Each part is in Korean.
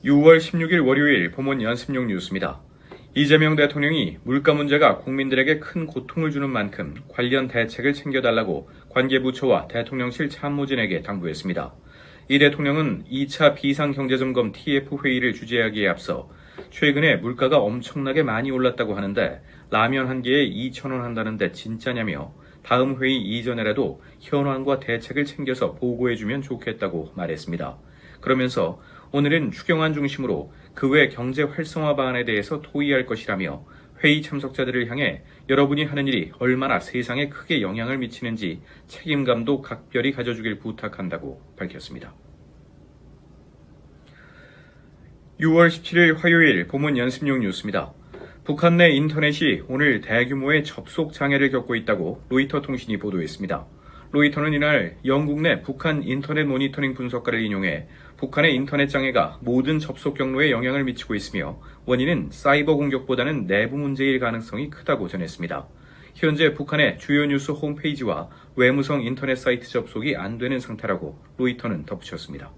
6월 16일 월요일 보문 연습용 뉴스입니다. 이재명 대통령이 물가 문제가 국민들에게 큰 고통을 주는 만큼 관련 대책을 챙겨달라고 관계부처와 대통령실 참모진에게 당부했습니다. 이 대통령은 2차 비상경제점검 TF회의를 주재하기에 앞서 최근에 물가가 엄청나게 많이 올랐다고 하는데 라면 한 개에 2,000원 한다는데 진짜냐며 다음 회의 이전에라도 현황과 대책을 챙겨서 보고해주면 좋겠다고 말했습니다. 그러면서 오늘은 추경안 중심으로 그 외 경제 활성화 방안에 대해서 토의할 것이라며 회의 참석자들을 향해 여러분이 하는 일이 얼마나 세상에 크게 영향을 미치는지 책임감도 각별히 가져주길 부탁한다고 밝혔습니다. 6월 17일 화요일 보문 연습용 뉴스입니다. 북한 내 인터넷이 오늘 대규모의 접속 장애를 겪고 있다고 로이터 통신이 보도했습니다. 로이터는 이날 영국 내 북한 인터넷 모니터링 분석가를 인용해 북한의 인터넷 장애가 모든 접속 경로에 영향을 미치고 있으며 원인은 사이버 공격보다는 내부 문제일 가능성이 크다고 전했습니다. 현재 북한의 주요 뉴스 홈페이지와 외무성 인터넷 사이트 접속이 안 되는 상태라고 로이터는 덧붙였습니다.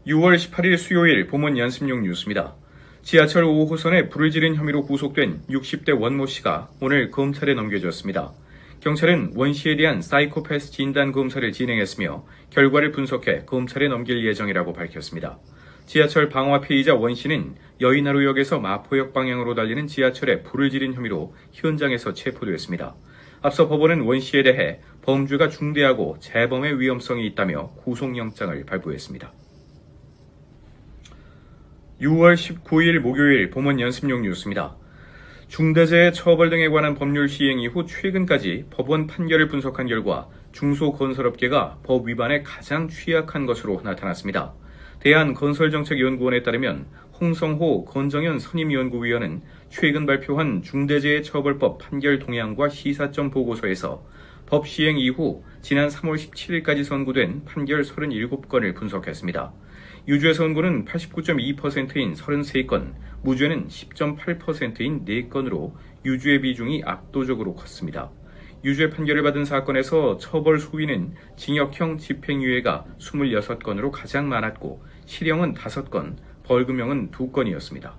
6월 18일 수요일 보문 연습용 뉴스입니다. 지하철 5호선에 불을 지른 혐의로 구속된 60대 원모 씨가 오늘 검찰에 넘겨졌습니다. 경찰은 원 씨에 대한 사이코패스 진단 검사를 진행했으며 결과를 분석해 검찰에 넘길 예정이라고 밝혔습니다. 지하철 방화 피의자 원 씨는 여의나루역에서 마포역 방향으로 달리는 지하철에 불을 지른 혐의로 현장에서 체포됐습니다. 앞서 법원은 원 씨에 대해 범죄가 중대하고 재범의 위험성이 있다며 구속영장을 발부했습니다. 6월 19일 목요일 보문 연습용 뉴스입니다. 중대재해 처벌 등에 관한 법률 시행 이후 최근까지 법원 판결을 분석한 결과 중소건설업계가 법 위반에 가장 취약한 것으로 나타났습니다. 대한건설정책연구원에 따르면 홍성호 건정현 선임연구위원은 최근 발표한 중대재해처벌법 판결 동향과 시사점 보고서에서 법 시행 이후 지난 3월 17일까지 선고된 판결 37건을 분석했습니다. 유죄 선고는 89.2%인 33건, 무죄는 10.8%인 4건으로 유죄 비중이 압도적으로 컸습니다. 유죄 판결을 받은 사건에서 처벌 수위는 징역형 집행유예가 26건으로 가장 많았고 실형은 5건, 벌금형은 2건이었습니다.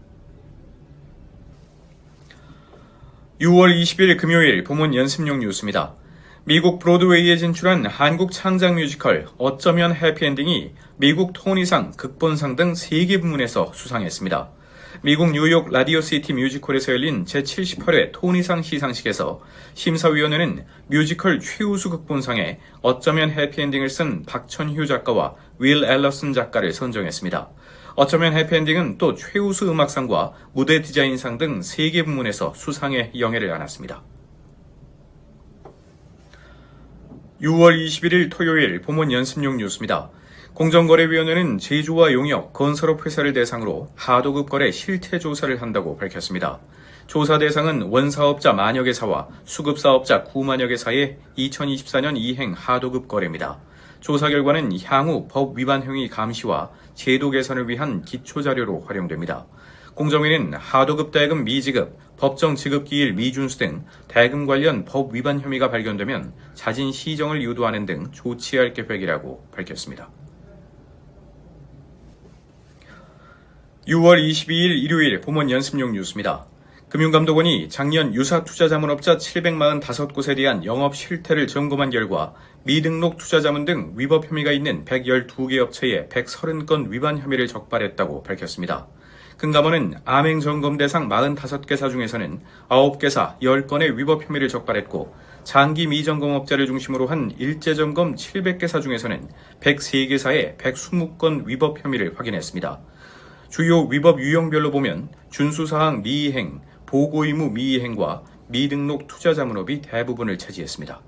6월 20일 금요일 보문 연습용 뉴스입니다. 미국 브로드웨이에 진출한 한국 창작 뮤지컬 어쩌면 해피엔딩이 미국 토니상, 극본상 등 3개 부문에서 수상했습니다. 미국 뉴욕 라디오시티 뮤지컬에서 열린 제78회 토니상 시상식에서 심사위원회는 뮤지컬 최우수 극본상에 어쩌면 해피엔딩을 쓴 박천휴 작가와 윌 앨러슨 작가를 선정했습니다. 어쩌면 해피엔딩은 또 최우수 음악상과 무대 디자인상 등 3개 부문에서 수상의 영예를 안았습니다. 6월 21일 토요일 보문 연습용 뉴스입니다. 공정거래위원회는 제조와 용역, 건설업 회사를 대상으로 하도급 거래 실태 조사를 한다고 밝혔습니다. 조사 대상은 원사업자 만여 개사와 수급사업자 9만여 개사의 2024년 이행 하도급 거래입니다. 조사 결과는 향후 법 위반 행위 감시와 제도 개선을 위한 기초자료로 활용됩니다. 공정위는 하도급 대금 미지급, 법정 지급기일 미준수 등 대금 관련 법 위반 혐의가 발견되면 자진 시정을 유도하는 등 조치할 계획이라고 밝혔습니다. 6월 22일 일요일 보문 연습용 뉴스입니다. 금융감독원이 작년 유사투자자문업자 745곳에 대한 영업 실태를 점검한 결과 미등록 투자자문 등 위법 혐의가 있는 112개 업체에 130건 위반 혐의를 적발했다고 밝혔습니다. 금감원은 암행 점검 대상 45개사 중에서는 9개사 10건의 위법 혐의를 적발했고 장기 미점검업자를 중심으로 한 일제점검 700개사 중에서는 103개사의 120건 위법 혐의를 확인했습니다. 주요 위법 유형별로 보면 준수사항 미이행, 보고의무 미이행과 미등록 투자자문업이 대부분을 차지했습니다.